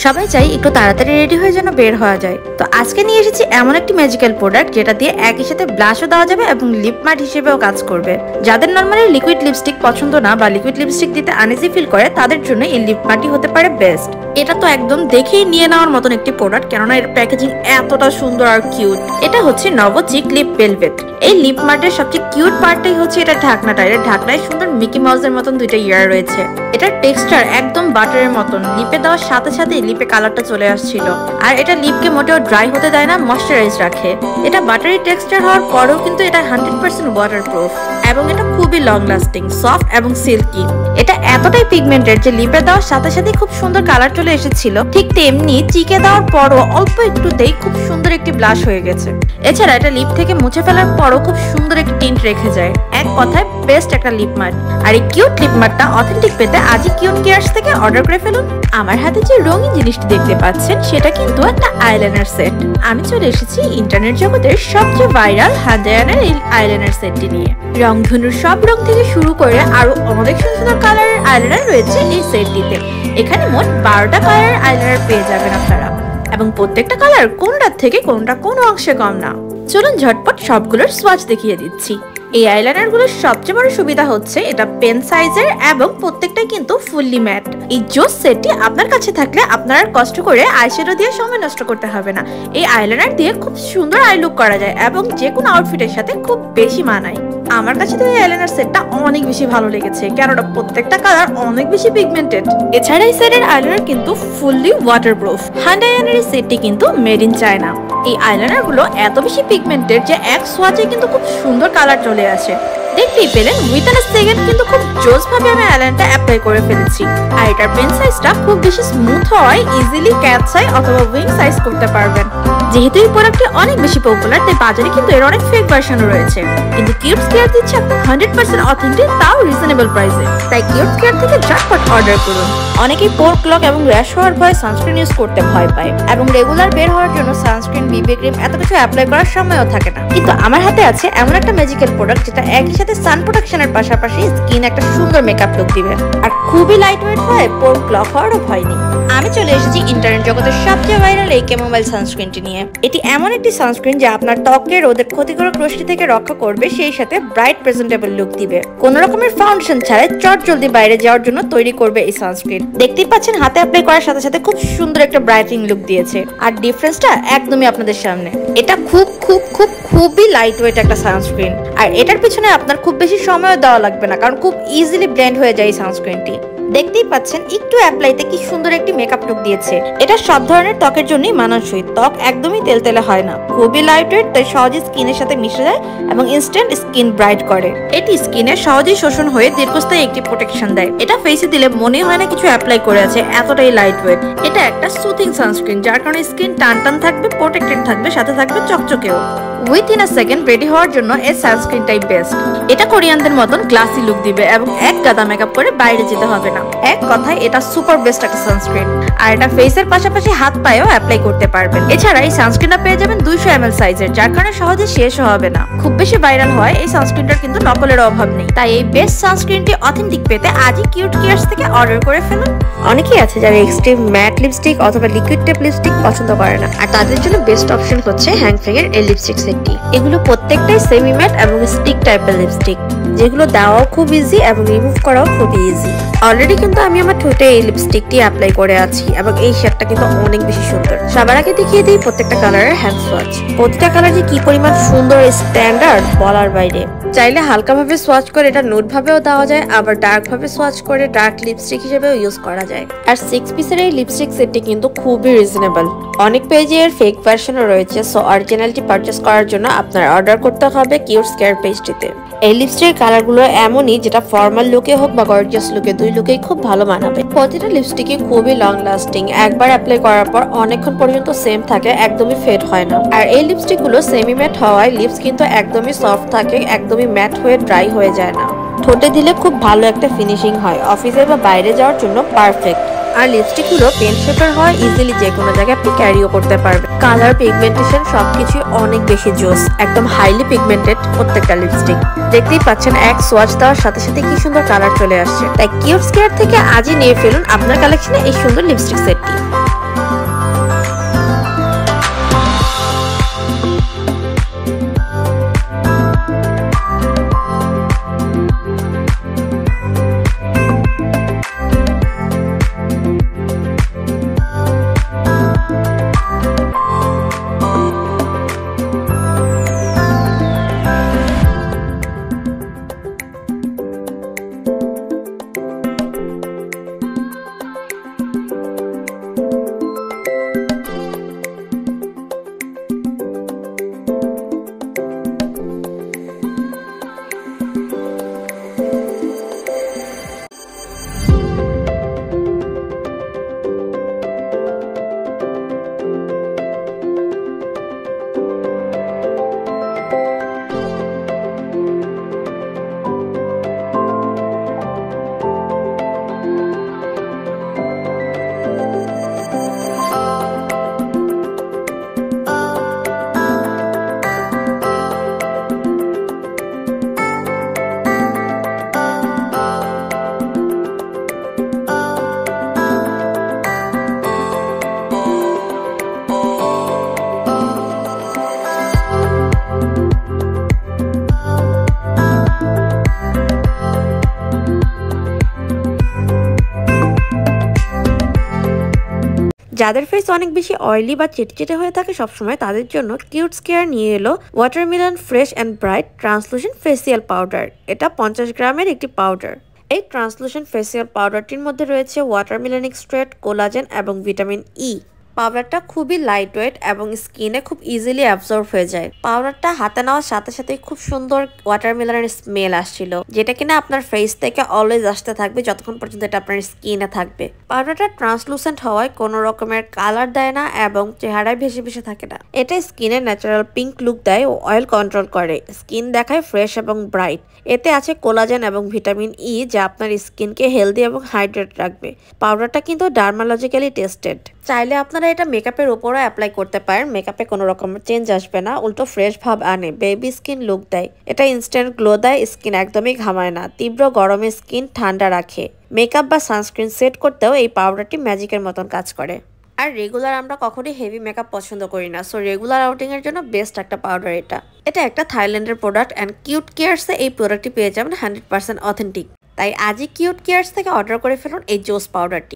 সবাই চাই একটু তাড়াতাড়ি রেডি হয়ে যেন বের হওয়া যায়। তো আজকে নিয়ে এসেছি এমন একটি ম্যাজিক্যাল প্রোডাক্ট যেটা দিয়ে একই সাথে ব্লাশও দেওয়া যাবে এবং লিপ মার্ট হিসেবেও কাজ করবে। যাদের নরমালি লিকুইড লিপস্টিক পছন্দ না বা লিকুইড লিপস্টিক দিতে আনইজি ফিল করে তাদের জন্য এই লিপ মার্টই হতে পারে বেস্ট। এটা তো একদম দেখেই নিয়ে নেওয়ার মতন একটি প্রোডাক্ট, কেননা এর প্যাকেজিং এতটা সুন্দর আর কিউট। এটা হচ্ছে নভো চিক লিপ ভেলভেট। এই লিপ মার্টের সবচেয়ে কিউট পার্টটাই হচ্ছে এটা ঢাকনাটা। এর ঢাকনায় সুন্দর মিকি মাউসের মতন দুইটা ইয়ার রয়েছে। এটার টেক্সচার একদম বাটারের মতন, লিপে দেওয়ার সাথে সাথে লিপে কালারটা চলে আসছিল। আর এটা লিপকে মোটেও ড্রাই হতে দেয় না, ময়শ্চারাইজ রাখে। এটা বাটারি টেক্সচার হওয়ার পরেও কিন্তু এটা 100% ওয়াটারপ্রুফ এবং এটা খুবই লং লাস্টিং, সফট এবং সিল্কি। এটা এতটাই পিগমেন্টেড যে লিপে দেওয়ার সাথে সাথে খুব সুন্দর কালার চলে এসেছিল, ঠিক তেমনি চিকে দেওয়ার পরও অল্প একটুতেই খুব সুন্দর একটি ব্লাশ হয়ে গেছে। এছাড়া এটা লিপ থেকে মুছে ফেলার পরও খুব সুন্দর একটি টিন্ট রেখে যায়। এক কথায় বেস্ট একটা লিপ মার্ট। আর এই কিউট লিপ মার্টটা অথেন্টিক পেতে আজই কিউট কেয়ার্স থেকে অর্ডার করে ফেলুন। আমার হাতে যে রঙিন জিনিসটি দেখতে পাচ্ছেন সেটা কিন্তু একটা আইলাইনার সেট। আমি চলে এসেছি ইন্টারনেট জগতের সবচেয়ে ভাইরাল হান্ডায়ানের এই আইলাইনার সেটটি নিয়ে। রংধনুর সব রং থেকে শুরু করে আরো অনেক সুন্দর সুন্দর কালারের আইলাইনার রয়েছে এই সেটটিতে। এখানে মোট 12টা কালারের আইলাইনার পেয়ে যাবেন আপনারা, এবং প্রত্যেকটা কালার কোনটার থেকে কোনটা কোনো অংশে কম না। চলুন ঝটপট সবগুলোর সোয়াচ দেখিয়ে দিচ্ছি। এই আইলাইনার গুলোর সবচেয়ে বড় সুবিধা হচ্ছে এটা পেন সাইজের এবং প্রত্যেকটাই কিন্তু ফুললি ম্যাট। এই জোস সেটটি আপনার কাছে থাকলে আপনার আর কষ্ট করে আইশ্যাডো দিয়ে সময় নষ্ট করতে হবে না। এই আইলাইনার দিয়ে খুব সুন্দর আই লুক করা যায় এবং যে কোনো আউটফিটের সাথে খুব বেশি মানায়। আমার কাছে তো এই আইলাইনার সেটটা অনেক বেশি ভালো লেগেছে, কেননা প্রত্যেকটা কালার অনেক বেশি পিগমেন্টেড। এছাড়া এই সেটের আইলাইনার কিন্তু ফুললি ওয়াটারপ্রুফ। হান্ডায়ানের এই সেটটি কিন্তু মেড ইন চায়না। এই আইলাইনার গুলো এত বেশি পিগমেন্টেড যে এক সোয়াচে কিন্তু খুব সুন্দর কালার চলে আসে। দেখতেই পেলেন উইথিন আ সেকেন্ড কিন্তু খুব জোস ভাবে আমি আইলাইনারটা অ্যাপ্লাই করে ফেলেছি। আর এটার পেন সাইজটা খুব বেশি স্মুথ হওয়ায় ইজিলি ক্যাট সাইজ অথবা উইং সাইজ করতে পারবেন। যেহেতু এই প্রোডাক্টটি অনেক বেশি পপুলার, তাই বাজারে কিন্তু এর অনেক ফেক ভার্সনও রয়েছে, কিন্তু কিউটস কেয়ার দিচ্ছে আপনার 100% অথেন্টিক, তাও রিজনেবল প্রাইসে। তাই কিউটস কেয়ার থেকে ঝটপট অর্ডার করুন। অনেকেই পোর ক্লক এবং র্যাশ হওয়ার ভয়ে সানস্ক্রিন ইউজ করতে ভয় পায় এবং রেগুলার বের হওয়ার জন্য সানস্ক্রিন, বিবি ক্রিম এত কিছু অ্যাপ্লাই করার সময়ও থাকে না। কিন্তু আমার হাতে আছে এমন একটা ম্যাজিক্যাল প্রোডাক্ট যেটা একই সাথে সান প্রোটেকশনের পাশাপাশি স্কিন একটা সুন্দর মেকআপ লুক দিবে, আর খুবই লাইট ওয়েট হয়, পোর ক্লক হওয়ারও ভয় নেই। আমি চলে এসেছি ইন্টারনেট জগতের সবচেয়ে ভাইরাল এই ক্যামোমাইল সানস্ক্রিনটি নিয়ে। এটি এমন একটি সানস্ক্রিন যা আপনার ত্বকের রোদের ক্ষতিকারক রশ্মি থেকে রক্ষা করবে, সেই সাথে ব্রাইট প্রেজেন্টেবল লুক দিবে। কোনো রকমের ফাউন্ডেশন ছাড়াই চট জলদি বাইরে যাওয়ার জন্য তৈরি করবে এই সানস্ক্রিন। দেখতেই পাচ্ছেন হাতে অ্যাপ্লাই করার সাথে সাথে খুব সুন্দর একটা ব্রাইটিং লুক দিয়েছে, আর ডিফারেন্সটা একদমই আপনাদের সামনে। এটা খুবই লাইট ওয়েট একটা সানস্ক্রিন, আর এটার পিছনে আপনার খুব বেশি সময় দেওয়া লাগবে না, কারণ খুব ইজিলি ব্লেন্ড হয়ে যায় এই সানস্ক্রিনটি। দেখতেই পাচ্ছেন একটু অ্যাপ্লাইতে কি সুন্দর একটি মেকআপ লুক দিয়েছে। এটা সব ধরনের ত্বকের জন্যই মানানসই। ত্বক একদমই তেলতেলে হয় না, খুবই লাইট ওয়েট, তাই সহজে স্কিনের সাথে মিশে যায় এবং ইনস্ট্যান্ট স্কিন ব্রাইট করে। এটি স্কিনে সহজেই শোষণ হয়ে দীর্ঘস্থায়ী একটি প্রোটেকশন দেয়। এটা ফেসে দিলে মনে হয় না কিছু অ্যাপ্লাই করে আছে, এতটাই লাইট ওয়েট। এটা একটা সুথিং সানস্ক্রিন, যার কারণে স্কিন টান টান থাকবে, প্রোটেক্টেড থাকবে, সাথে থাকবে চকচকেও। উইথিন আ সেকেন্ড রেডি হওয়ার জন্য এই সানস্ক্রিনটাই বেস্ট। এটা কোরিয়ানদের মতন গ্লাসি লুক দিবে এবং এক গাদা মেকআপ করে বাইরে যেতে হবে না। এক কথায় এটা সুপার বেস্ট একটা সানস্ক্রিন, আর এটা ফেসের পাশাপাশি হাত পায়েও অ্যাপ্লাই করতে পারবেন। এছাড়া এই সানস্ক্রিনটা পেয়ে যাবেন 200 ml সাইজের, যার কারণে সহজে শেষও হবে না। খুব বেশি ভাইরাল হয় এই সানস্ক্রিনটার কিন্তু নকলের অভাব নেই। তাই এই বেস্ট সানস্ক্রিনটি অথেন্টিক পেতে আজই কিউট কেয়ার্স থেকে অর্ডার করে ফেলুন। অনেকেই আছে যারা এক্সট্রিম ম্যাট লিপস্টিক অথবা লিকুইড টেপ লিপস্টিক পছন্দ করে না, আর তাদের জন্য বেস্ট অপশন হচ্ছে হ্যাংফ্যাং এর এই লিপস্টিক সেটটি। এগুলো প্রত্যেকটাই সেমি ম্যাট এবং স্টিক টাইপের লিপস্টিক, যেগুলো দেওয়াও খুব ইজি এবং রিমুভ করাও খুব ইজি। অলরেডি কিন্তু আমি আমার ঠোঁটে এই লিপস্টিকটি অ্যাপ্লাই করে আছি এবং এই শেডটা কিন্তু অনেক বেশি সুন্দর। সবার আগে দেখিয়ে দিই প্রত্যেকটা কালারের হ্যান্ড সোয়াচ। প্রতিটা কালার যে কি পরিমাণ সুন্দর, স্ট্যান্ডার্ড বলার বাইরে। চাইলে হালকাভাবে সোয়াচ করে এটা নুড ভাবেও দেওয়া যায়, আবার ডার্ক ভাবে সোয়াচ করে ডার্ক লিপস্টিক হিসেবেও ইউজ করা যায়। আর 6 পিসের এই লিপস্টিক সেটটি কিন্তু খুবই রিজনেবল। অনেক পেজে এর ফেক ভার্সনও রয়েছে, সো অরিজিনালটি পারচেজ করার জন্য আপনার অর্ডার করতে হবে কিউটস কেয়ার পেজটিতে। এই লিপস্টিকের কালারগুলো এমনই যেটা ফর্মাল লুকে হোক বা গর্জিয়াস লুকে, দুই লুকেই খুব ভালো মানাবে। প্রতিটা লিপস্টিকই খুবই লং লাস্টিং, একবার অ্যাপ্লাই করার পর অনেকক্ষণ পর্যন্ত সেম থাকে, একদমই ফেড হয় না। আর এই লিপস্টিকগুলো সেমি ম্যাট হওয়ায় লিপস কিন্তু একদমই সফট থাকে, একদমই ম্যাট হয়ে ড্রাই হয়ে যায় না। ঠোঁটে দিলে খুব ভালো একটা ফিনিশিং হয়, অফিসে বা বাইরে যাওয়ার জন্য পারফেক্ট। আর লিপস্টিক গুলো পেন শেপের হয়, ইজিলি যে কোনো জায়গায় আপনি ক্যারিও করতে পারবেন। কালার, পিগমেন্টেশন সবকিছু অনেক বেশি জোস, একদম হাইলি পিগমেন্টেড প্রত্যেকটা লিপস্টিক। দেখতেই পাচ্ছেন এক সোয়াচ দেওয়ার সাথে সাথে কি সুন্দর কালার চলে আসছে। তাই কিউটস কেয়ার থেকে আজই নিয়ে ফেলুন আপনার কালেকশনে এই সুন্দর লিপস্টিক সেটটি। যাদের ফেস অনেক বেশি অয়েলি বা চিটচিটে হয়ে থাকে সবসময়, তাদের জন্য কিউটস কেয়ার নিয়ে এলো watermelon fresh and bright translucent facial powder. এটা 50 গ্রামের একটি পাউডার। এই ট্রান্সলুসেন্ট ফেসিয়াল পাউডারটির মধ্যে রয়েছে ওয়াটারমেলন এক্সট্রাক্ট, কোলাজেন এবং ভিটামিন ই। পাউডারটা খুবই লাইট ওয়েট এবং স্কিনে খুব ইজিলি অ্যাবজর্ব হয়ে যায়। পাউডারটা হাতে নেওয়ার সাথে সাথে খুব সুন্দর ওয়াটারমেলনের স্মেল আসছিল, যেটা কিনা আপনার ফেস থেকে অলওয়েজ আসতে থাকবে যতক্ষণ পর্যন্ত এটা আপনার স্কিনে থাকবে। পাউডারটা ট্রান্সলুসেন্ট হওয়ায় কোনো রকমের কালার দেয় না এবং চেহারায় ভেসে ভেসে থাকে না। এটা স্কিনে ন্যাচারাল পিঙ্ক লুক দেয় ও অয়েল কন্ট্রোল করে। স্কিন দেখায় ফ্রেশ এবং ব্রাইট। এতে আছে কোলাজেন এবং ভিটামিন ই, যা আপনার স্কিনকে হেলদি এবং হাইড্রেট রাখবে। পাউডারটা কিন্তু ডার্মালজিক্যালি টেস্টেড। চাইলে আপনারা এটা মেকআপের উপরও অ্যাপ্লাই করতে পারেন। মেকআপে কোনো রকমের চেঞ্জ আসবে না, উল্টো ফ্রেশ ভাব আনে, বেবি স্কিন লুক দেয়। এটা ইনস্ট্যান্ট গ্লো দেয়, স্কিন একদমই ঘামায় না, তীব্র গরমে স্কিন ঠান্ডা রাখে। মেকআপ বা সানস্ক্রিন সেট করতেও এই পাউডারটি ম্যাজিকের মতন কাজ করে। আর রেগুলার আমরা কখনোই হেভি মেকআপ পছন্দ করি না, সো রেগুলার আউটিং এর জন্য বেস্ট একটা পাউডার এটা। এটা একটা থাইল্যান্ডের প্রোডাক্ট অ্যান্ড কিউট কেয়ারসে এই প্রোডাক্টটি পেয়ে যাবেন 100% অথেন্টিক। তাই আজই কিউট কেয়ারস থেকে অর্ডার করে ফেলুন এই জোস পাউডারটি।